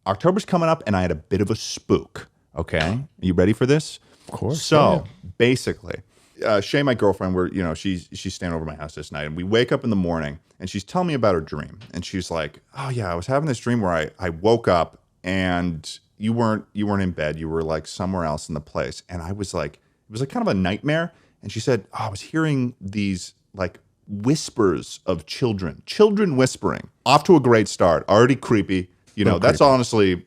October's coming up, and I had a bit of a spook. Okay, are you ready for this? Of course. So basically, Shay, my girlfriend, she's staying over my house this night, and we wake up in the morning, and she's telling me about her dream, and she's like, "Oh yeah, I was having this dream where I woke up and you weren't in bed, you were like somewhere else in the place," and I was like, it was like kind of a nightmare, and she said, "Oh, I was hearing these like whispers of children whispering." Off to a great start, already creepy. You know, that's honestly,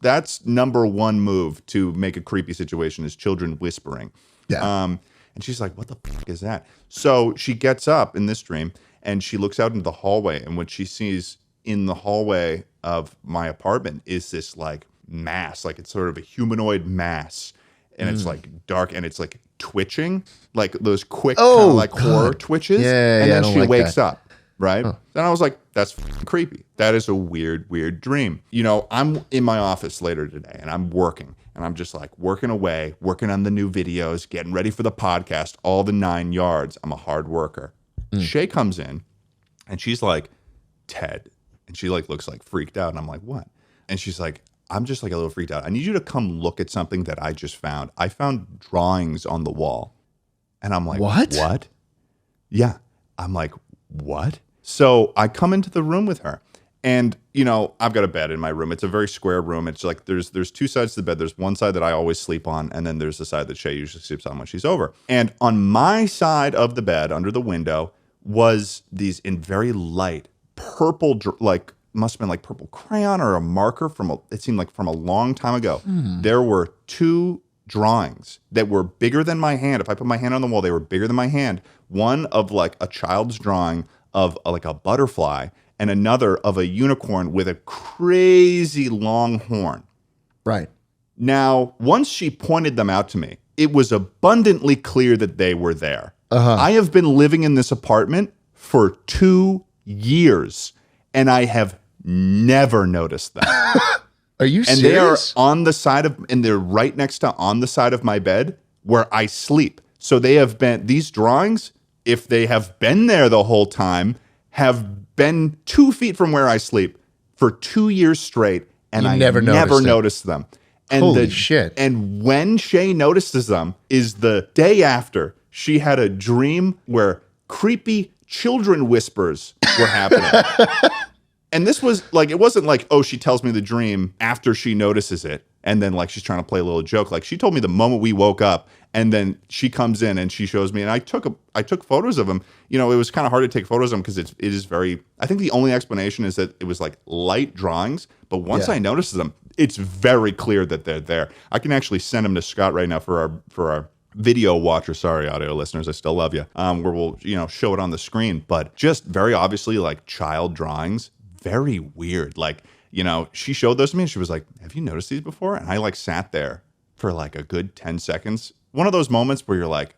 that's number one move to make a creepy situation is children whispering. Yeah. And she's like, "What the fuck is that?" So she gets up in this dream and she looks out into the hallway. And what she sees in the hallway of my apartment is this like mass, like it's sort of a humanoid mass. And it's like dark and it's like twitching, like those quick kind of like horror twitches. Yeah, and yeah, then I don't she like wakes that. up. Right. Then I was like, that's creepy. That is a weird dream. You know, I'm in my office later today and I'm working and I'm just like working away, working on the new videos, getting ready for the podcast, all the 9 yards. I'm a hard worker. Shay comes in and she's like, "Ted." And she like looks like freaked out. And I'm like, "What?" And she's like, "I'm just like a little freaked out. I need you to come look at something that I just found. I found drawings on the wall." And I'm like, What? Yeah. I'm like, "What?" So I come into the room with her and, you know, I've got a bed in my room. It's a very square room. It's like there's 2 sides to the bed. There's one side that I always sleep on. And then there's the side that Shay usually sleeps on when she's over. And on my side of the bed under the window was these in very light purple, like must have been like purple crayon or a marker it seemed like from a long time ago. There were 2 drawings that were bigger than my hand. If I put my hand on the wall, they were bigger than my hand. One of like a child's drawing of like a butterfly and another of a unicorn with a crazy long horn. Right. Now, once she pointed them out to me, it was abundantly clear that they were there. I have been living in this apartment for 2 years and I have never noticed them. Are you serious? And they are on the side and they're right next to on the side of my bed where I sleep. So they have been, these drawings, if they have been there the whole time, have been 2 feet from where I sleep for 2 years straight, and I never noticed them. And Holy shit. And when Shay notices them is the day after she had a dream where creepy children whispers were happening. And this was like, it wasn't like, oh, she tells me the dream after she notices it. And then like, she's trying to play a little joke. Like she told me the moment we woke up and then she comes in and she shows me and I took photos of him. You know, it was kind of hard to take photos of him because it is very, I think the only explanation is that it was like light drawings. But once I noticed them, it's very clear that they're there. I can actually send them to Scott right now for our video watcher. Sorry, audio listeners, I still love you. Where we'll, you know, show it on the screen, but just very obviously like child drawings. Very weird. Like, you know, she showed those to me and she was like, "Have you noticed these before?" And I like sat there for like a good 10 seconds. One of those moments where you're like,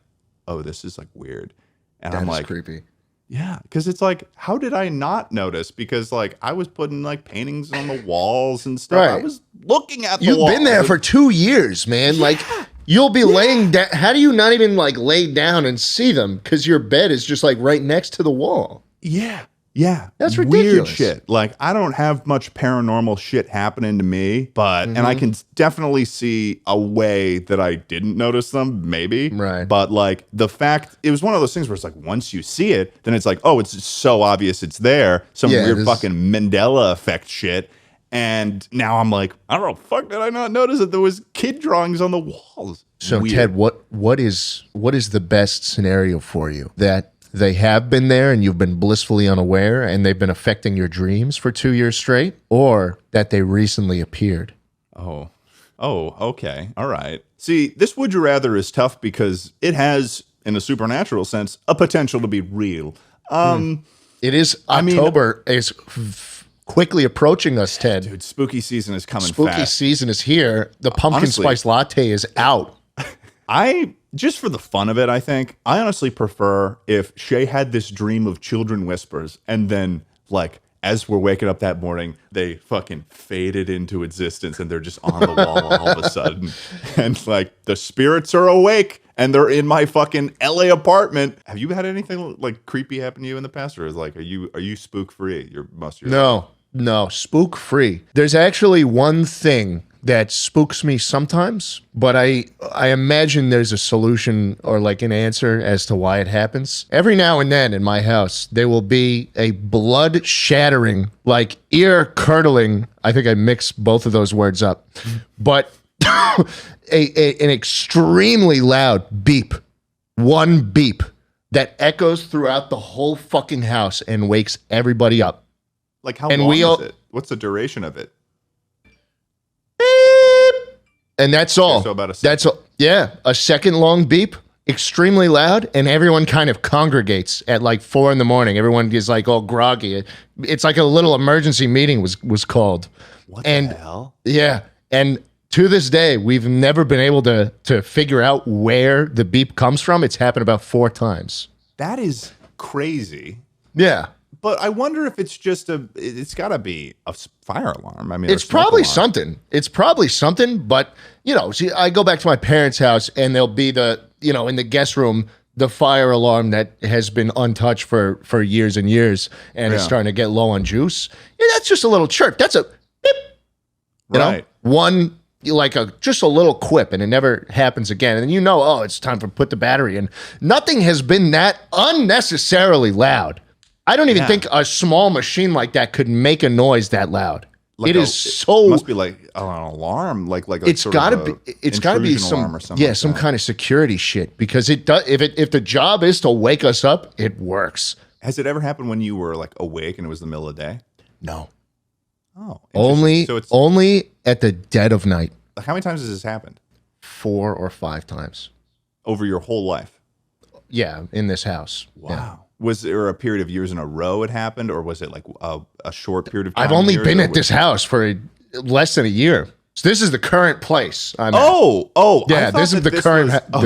"Oh, this is like weird." And I'm like, creepy. Yeah, because it's like, how did I not notice? Because like I was putting like paintings on the walls and stuff. Right. I was looking at the You've wall. been there for 2 years, man. Yeah. Like you'll be laying down. How do you not even like lay down and see them? Because your bed is just like right next to the wall. Yeah. Yeah. That's ridiculous. Weird shit. Like, I don't have much paranormal shit happening to me, but, and I can definitely see a way that I didn't notice them, maybe. Right. But, like, the fact, it was one of those things where it's like, once you see it, then it's like, oh, it's so obvious it's there. Some weird fucking Mandela effect shit. And now I'm like, I don't know, fuck, did I not notice that there was kid drawings on the walls? So, Weird. Ted, what is the best scenario for you? That they have been there and you've been blissfully unaware and they've been affecting your dreams for 2 years straight, or that they recently appeared? Oh, okay. All right. See, this would you rather is tough because it has, in a supernatural sense, a potential to be real. It is October is quickly approaching us, Ted. Dude, spooky season is coming Spooky fast. season is here. The pumpkin spice latte is out. Just for the fun of it, I think, I honestly prefer if Shay had this dream of children whispers and then, like, as we're waking up that morning, they fucking faded into existence and they're just on the wall all of a sudden. And, like, the spirits are awake and they're in my fucking LA apartment. Have you had anything, like, creepy happen to you in the past? Or is, like, are you spook-free? No. No, spook free. There's actually one thing that spooks me sometimes, but I imagine there's a solution or like an answer as to why it happens. Every now and then in my house, there will be a blood shattering, like ear curdling. I think I mixed both of those words up, but an extremely loud beep, one beep that echoes throughout the whole fucking house and wakes everybody up. Like how long is it? What's the duration of it? And that's all. Okay, so about a second. That's all. Yeah, a second long beep, extremely loud, and everyone kind of congregates at like 4 a.m. Everyone is like all groggy. It's like a little emergency meeting was called. What the hell? Yeah, and to this day, we've never been able to figure out where the beep comes from. It's happened about 4 times. That is crazy. Yeah. But I wonder if it's just it's got to be a fire alarm. I mean, it's probably something. It's probably something, but, see, I go back to my parents' house and there'll be in the guest room, the fire alarm that has been untouched for years and years and is starting to get low on juice. Yeah, that's just a little chirp. That's a beep. Right. One, just a little quip, and it never happens again. And it's time to put the battery in. Nothing has been that unnecessarily loud. I don't even think a small machine like that could make a noise that loud. It must be like an alarm, like it's got to be some some kind of security shit, because it does. If the job is to wake us up, it works. Has it ever happened when you were like awake and it was the middle of the day? No. Oh, only at the dead of night. How many times has this happened? 4 or 5 times over your whole life. Yeah, in this house. Wow. Yeah. Was there a period of years in a row it happened, or was it like a short period of time? I've only been at this house for less than a year. So this is the current place I'm at. Yeah, this is the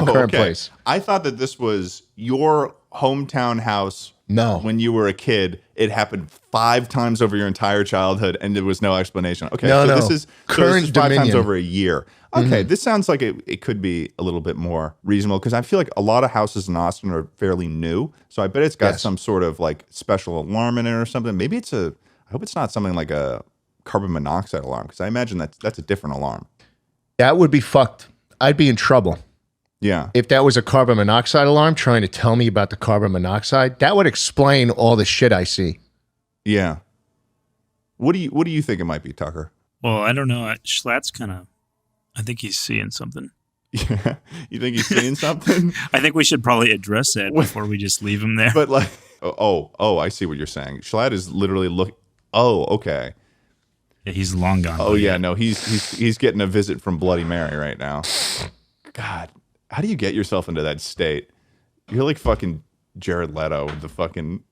current place. I thought that this was your hometown house. No. When you were a kid, it happened 5 times over your entire childhood, and there was no explanation. Okay, this is current 5 dominion. times over a year. Okay, This sounds like it could be a little bit more reasonable, because I feel like a lot of houses in Austin are fairly new. So I bet it's got some sort of like special alarm in it or something. Maybe I hope it's not something like a carbon monoxide alarm, because I imagine that's a different alarm. That would be fucked. I'd be in trouble. Yeah. If that was a carbon monoxide alarm trying to tell me about the carbon monoxide, that would explain all the shit I see. Yeah. What do you think it might be, Tucker? Well, I don't know. Schlatt's I think he's seeing something. Yeah. You think he's seeing something? I think we should probably address that before we just leave him there. But like, I see what you're saying. Schlatt is literally okay. Yeah, he's long gone. Oh yeah, no, he's getting a visit from Bloody Mary right now. God, how do you get yourself into that state? You're like fucking Jared Leto, the fucking